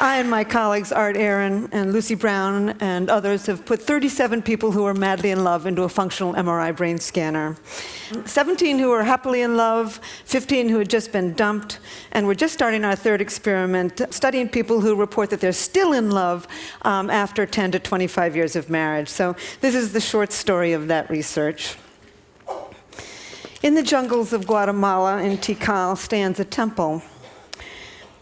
I and my colleagues, Art Aaron and Lucy Brown and others, have put 37 people who are madly in love into a functional MRI brain scanner. 17 who are happily in love, 15 who had just been dumped, and we're just starting our third experiment, studying people who report that they're still in love after 10 to 25 years of marriage. So this is the short story of that research. In the jungles of Guatemala, in Tikal, stands a temple.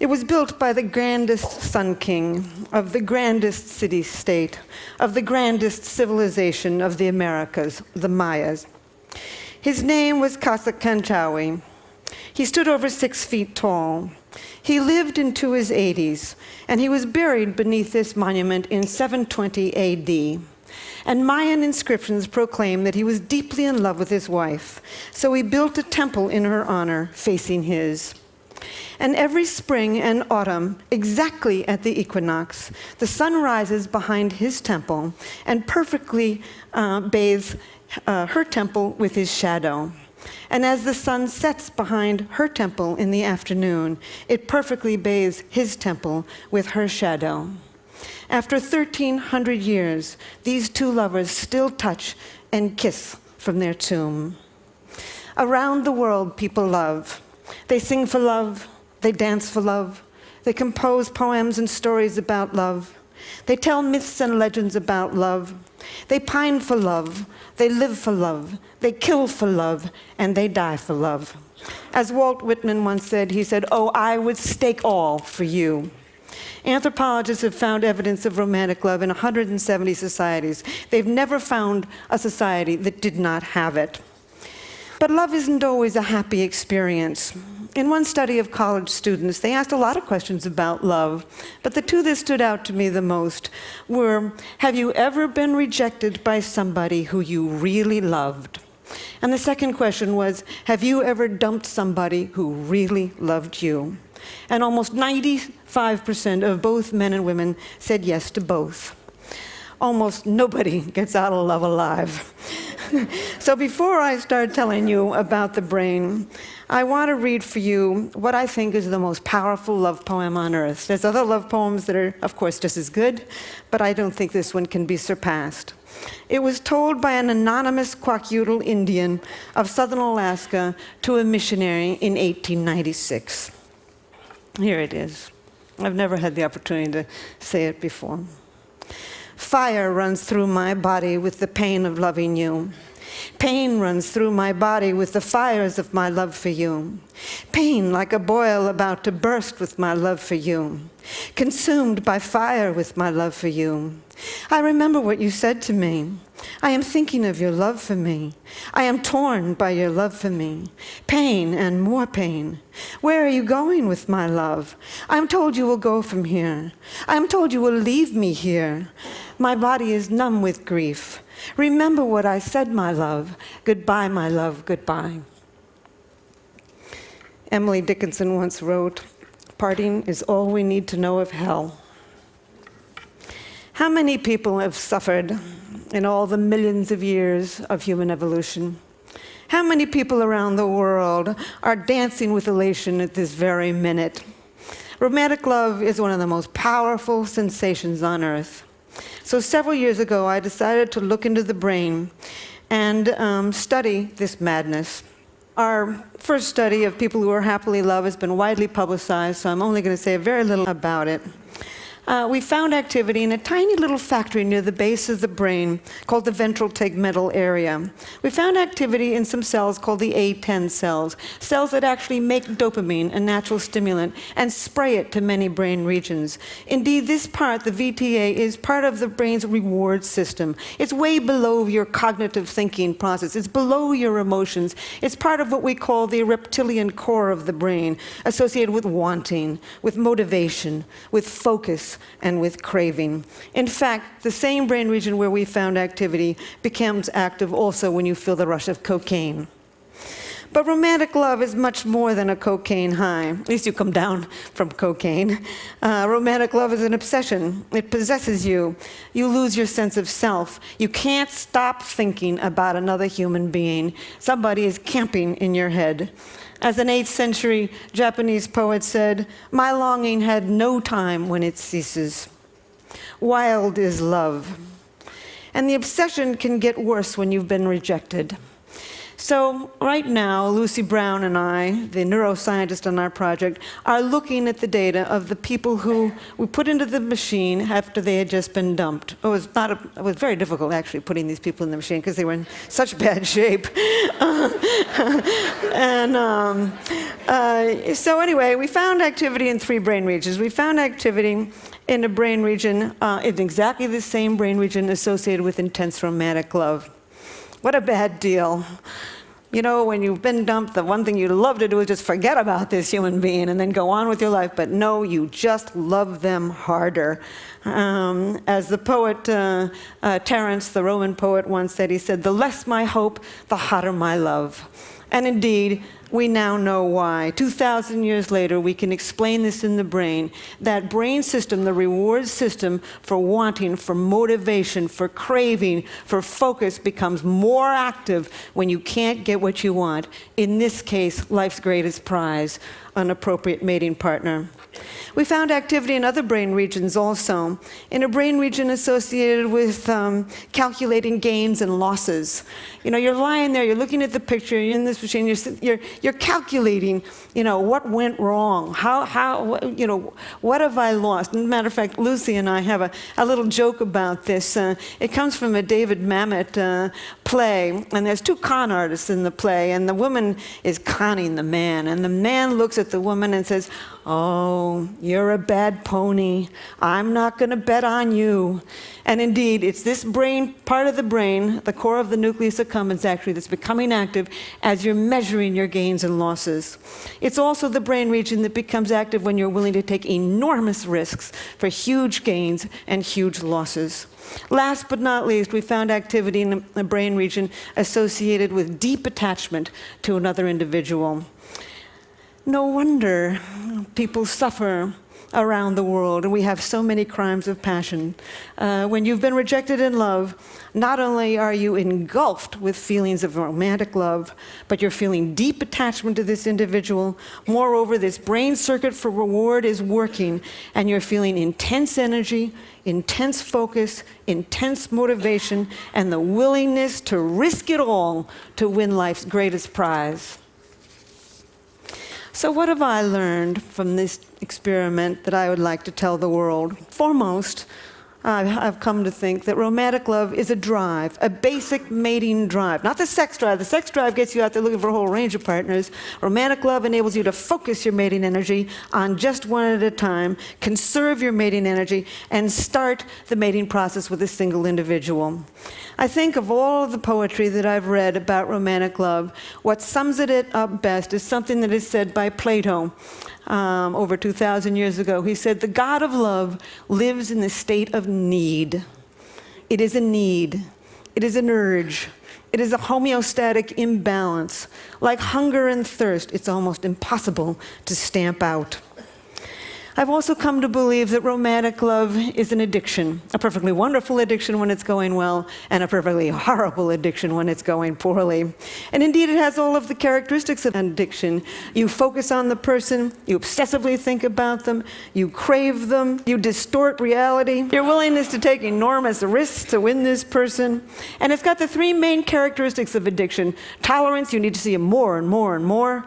It was built by the grandest sun king of the grandest city-state, of the grandest civilization of the Americas, the Mayas. His name was Casacanchawi. He stood over 6 feet tall. He lived into his 80s, and he was buried beneath this monument in 720 AD. And Mayan inscriptions proclaim that he was deeply in love with his wife, so he built a temple in her honor facing his. And every spring and autumn, exactly at the equinox, the sun rises behind his temple and perfectly bathes her temple with his shadow. And as the sun sets behind her temple in the afternoon, it perfectly bathes his temple with her shadow. After 1,300 years, these two lovers still touch and kiss from their tomb. Around the world, people love. They sing for love. They dance for love. They compose poems and stories about love. They tell myths and legends about love. They pine for love. They live for love. They kill for love. And they die for love. As Walt Whitman once said, he said, "Oh, I would stake all for you." Anthropologists have found evidence of romantic love in 170 societies. They've never found a society that did not have it. But love isn't always a happy experience. In one study of college students, they asked a lot of questions about love, but the two that stood out to me the most were, have you ever been rejected by somebody who you really loved? And the second question was, have you ever dumped somebody who really loved you? And almost 95% of both men and women said yes to both. Almost nobody gets out of love alive. So before I start telling you about the brain, I want to read for you what I think is the most powerful love poem on earth. There's other love poems that are, of course, just as good, but I don't think this one can be surpassed. It was told by an anonymous Kwakiutl Indian of southern Alaska to a missionary in 1896. Here it is. I've never had the opportunity to say it before. Fire runs through my body with the pain of loving you. Pain runs through my body with the fires of my love for you. Pain like a boil about to burst with my love for you. Consumed by fire with my love for you. I remember what you said to me. I am thinking of your love for me. I am torn by your love for me. Pain and more pain. Where are you going with my love? I am told you will go from here. I am told you will leave me here. My body is numb with grief. Remember what I said, my love. Goodbye, my love, goodbye. Emily Dickinson once wrote, "Parting is all we need to know of hell." How many people have suffered in all the millions of years of human evolution? How many people around the world are dancing with elation at this very minute? Romantic love is one of the most powerful sensations on earth. So several years ago, I decided to look into the brain and study this madness. Our first study of people who are happily in love has been widely publicized, so I'm only going to say very little about it. We found activity in a tiny little factory near the base of the brain called the ventral tegmental area. We found activity in some cells called the A10 cells, cells that actually make dopamine, a natural stimulant, and spray it to many brain regions. Indeed, this part, the VTA, is part of the brain's reward system. It's way below your cognitive thinking process. It's below your emotions. It's part of what we call the reptilian core of the brain, associated with wanting, with motivation, with focus, and with craving. In fact, the same brain region where we found activity becomes active also when you feel the rush of cocaine. But romantic love is much more than a cocaine high. At least you come down from cocaine. Romantic love is an obsession. It possesses you. You lose your sense of self. You can't stop thinking about another human being. Somebody is camping in your head. As an 8th century Japanese poet said, "My longing had no time when it ceases." Wild is love. And the obsession can get worse when you've been rejected. So right now, Lucy Brown and I, the neuroscientist on our project, are looking at the data of the people who we put into the machine after they had just been dumped. It was very difficult, actually, putting these people in the machine because they were in such bad shape. So anyway, we found activity in 3 brain regions. We found activity in a brain region, in exactly the same brain region associated with intense romantic love. What a bad deal. You know, when you've been dumped, the one thing you'd love to do is just forget about this human being and then go on with your life. But no, you just love them harder. As the poet Terence, the Roman poet, once said, he said, "The less my hope, the hotter my love." And indeed, we now know why. 2,000 years later, we can explain this in the brain. That brain system, the reward system for wanting, for motivation, for craving, for focus, becomes more active when you can't get what you want. In this case, life's greatest prize, an appropriate mating partner. We found activity in other brain regions also, in a brain region associated with calculating gains and losses. You know, you're lying there, you're looking at the picture, you're in this machine, you're calculating, you know, what went wrong, you know, what have I lost? As a matter of fact, Lucy and I have a little joke about this. It comes from a David Mamet play, and there's 2 con artists in the play, and the woman is conning the man, and the man looks at the woman and says, "Oh, you're a bad pony. I'm not going to bet on you." And indeed, it's this brain, part of the brain, the core of the nucleus accumbens actually, that's becoming active as you're measuring your gains and losses. It's also the brain region that becomes active when you're willing to take enormous risks for huge gains and huge losses. Last but not least, we found activity in the brain region associated with deep attachment to another individual. No wonder people suffer around the world, and we have so many crimes of passion. When you've been rejected in love, not only are you engulfed with feelings of romantic love, but you're feeling deep attachment to this individual. Moreover, this brain circuit for reward is working, and you're feeling intense energy, intense focus, intense motivation, and the willingness to risk it all to win life's greatest prize. So what have I learned from this experiment that I would like to tell the world? Foremost, I've come to think that romantic love is a drive, a basic mating drive. Not the sex drive. The sex drive gets you out there looking for a whole range of partners. Romantic love enables you to focus your mating energy on just one at a time, conserve your mating energy, and start the mating process with a single individual. I think of all of the poetry that I've read about romantic love, what sums it up best is something that is said by Plato. Over 2,000 years ago. He said, "The God of love lives in the state of need." It is a need. It is an urge. It is a homeostatic imbalance. Like hunger and thirst, it's almost impossible to stamp out. I've also come to believe that romantic love is an addiction, a perfectly wonderful addiction when it's going well, and a perfectly horrible addiction when it's going poorly. And indeed, it has all of the characteristics of an addiction. You focus on the person, you obsessively think about them, you crave them, you distort reality, your willingness to take enormous risks to win this person. And it's got the 3 main characteristics of addiction. Tolerance, you need to see more and more and more.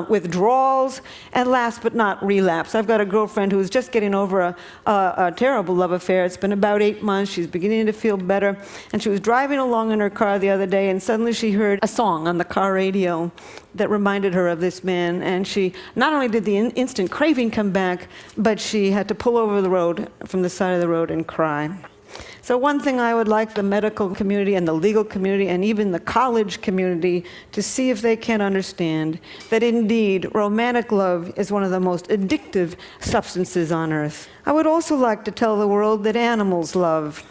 Withdrawals, and last but not relapse. I've got a girlfriend who's just getting over a terrible love affair. It's been about 8 months. She's beginning to feel better. And she was driving along in her car the other day, and suddenly she heard a song on the car radio that reminded her of this man. And she, not only did the instant craving come back, but she had to pull over the road, from the side of the road, and cry. So one thing I would like the medical community and the legal community and even the college community to see if they can understand that indeed romantic love is one of the most addictive substances on earth. I would also like to tell the world that animals love.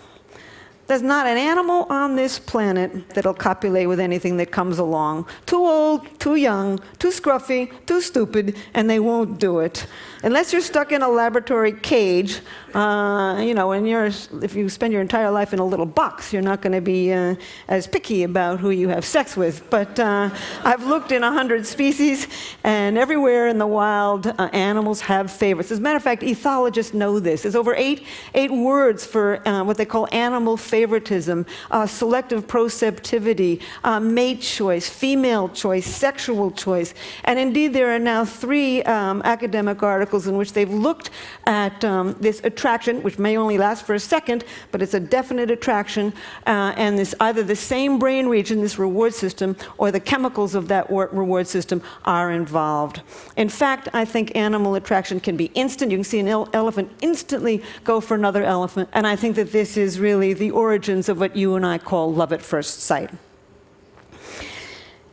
There's not an animal on this planet that'll copulate with anything that comes along. Too old, too young, too scruffy, too stupid, and they won't do it. Unless you're stuck in a laboratory cage, you know, if you spend your entire life in a little box, you're not going to be as picky about who you have sex with. But I've looked in 100 species, and everywhere in the wild, animals have favorites. As a matter of fact, ethologists know this. There's over eight words for what they call animal favoritism, selective proceptivity, mate choice, female choice, sexual choice. And indeed, there are now 3 academic articles in which they've looked at this attraction, which may only last for a second, but it's a definite attraction, and this either the same brain region, this reward system, or the chemicals of that reward system are involved. In fact, I think animal attraction can be instant. You can see an elephant instantly go for another elephant, and I think that this is really the origins of what you and I call love at first sight.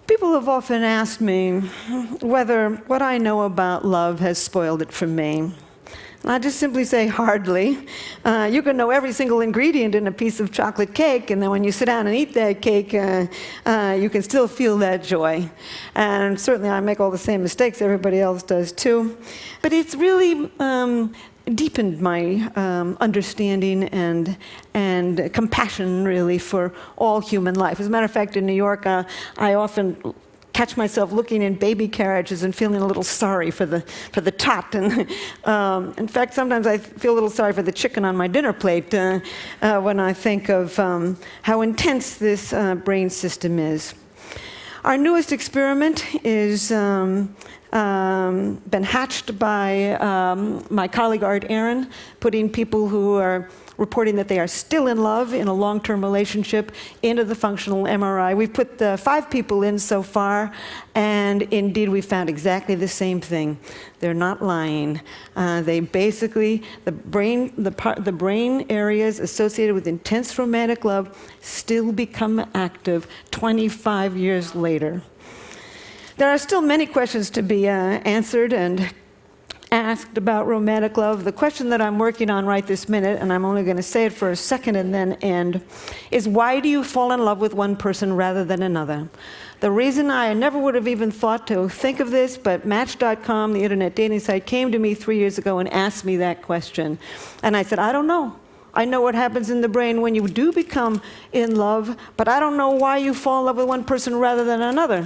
People have often asked me whether what I know about love has spoiled it for me. And I just simply say, hardly. You can know every single ingredient in a piece of chocolate cake, and then when you sit down and eat that cake, you can still feel that joy. And certainly I make all the same mistakes everybody else does too. But it's really deepened my understanding and compassion, really, for all human life. As a matter of fact, in New York, I often catch myself looking in baby carriages and feeling a little sorry for the tot. And in fact, sometimes I feel a little sorry for the chicken on my dinner plate when I think of how intense this brain system is. Our newest experiment is been hatched by my colleague Art Aaron, putting people who are reporting that they are still in love in a long-term relationship into the functional MRI. We've put 5 people in so far, and indeed we found exactly the same thing. They're not lying. They basically, the brain areas associated with intense romantic love still become active 25 years later. There are still many questions to be answered and asked about romantic love. The question that I'm working on right this minute, and I'm only going to say it for a second and then end, is why do you fall in love with one person rather than another? The reason I never would have even thought to think of this, but Match.com, the internet dating site, came to me 3 years ago and asked me that question. And I said, I don't know. I know what happens in the brain when you do become in love, but I don't know why you fall in love with one person rather than another.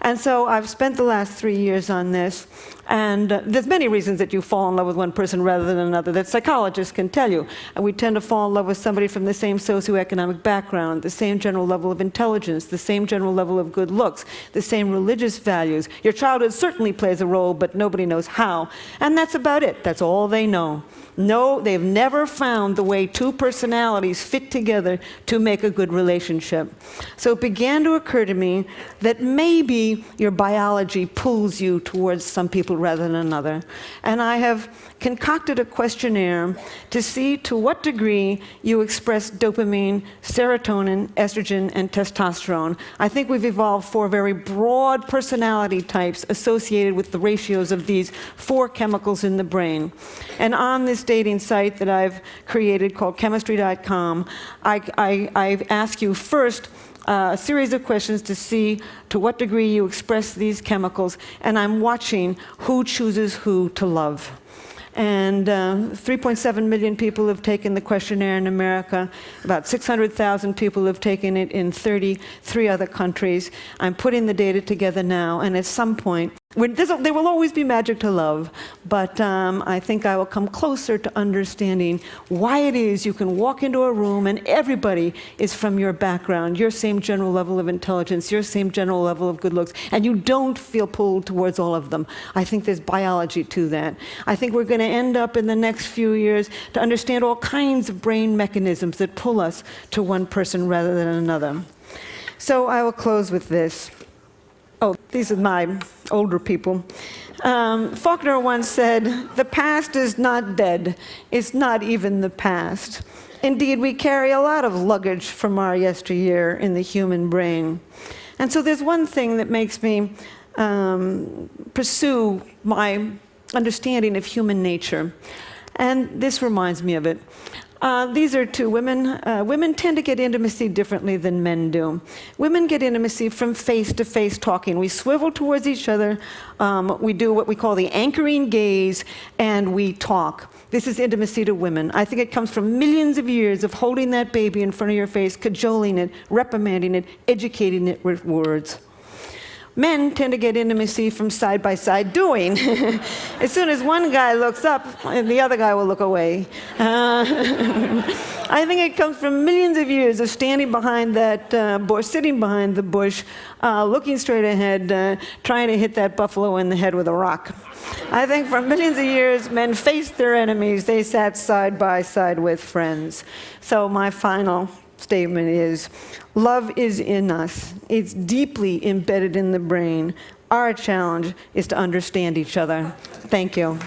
And so I've spent the last 3 years on this, and there's many reasons that you fall in love with one person rather than another that psychologists can tell you. And we tend to fall in love with somebody from the same socioeconomic background, the same general level of intelligence, the same general level of good looks, the same religious values. Your childhood certainly plays a role, but nobody knows how. And that's about it. That's all they know. No, they've never found the way 2 personalities fit together to make a good relationship. So it began to occur to me that maybe your biology pulls you towards some people rather than another. And I have concocted a questionnaire to see to what degree you express dopamine, serotonin, estrogen, and testosterone. I think we've evolved 4 very broad personality types associated with the ratios of these 4 chemicals in the brain. And on this dating site that I've created called chemistry.com, I ask you first a series of questions to see to what degree you express these chemicals, and I'm watching who chooses who to love. And 3.7 million people have taken the questionnaire in America. About 600,000 people have taken it in 33 other countries. I'm putting the data together now, and at some point, there will always be magic to love, but I think I will come closer to understanding why it is you can walk into a room and everybody is from your background, your same general level of intelligence, your same general level of good looks, and you don't feel pulled towards all of them. I think there's biology to that. I think we're going to end up in the next few years to understand all kinds of brain mechanisms that pull us to one person rather than another. So I will close with this. Oh, these are my older people. Faulkner once said, "The past is not dead. It's not even the past." Indeed, we carry a lot of luggage from our yesteryear in the human brain. And so there's one thing that makes me pursue my understanding of human nature. And this reminds me of it. These are two women. Women tend to get intimacy differently than men do. Women get intimacy from face-to-face talking. We swivel towards each other. We do what we call the anchoring gaze, and we talk. This is intimacy to women. I think it comes from millions of years of holding that baby in front of your face, cajoling it, reprimanding it, educating it with words. Men tend to get intimacy from side-by-side doing. As soon as one guy looks up, the other guy will look away. I think it comes from millions of years of standing behind that bush, sitting behind the bush, looking straight ahead, trying to hit that buffalo in the head with a rock. I think for millions of years, men faced their enemies. They sat side by side with friends. So my final statement is, love is in us. It's deeply embedded in the brain. Our challenge is to understand each other. Thank you.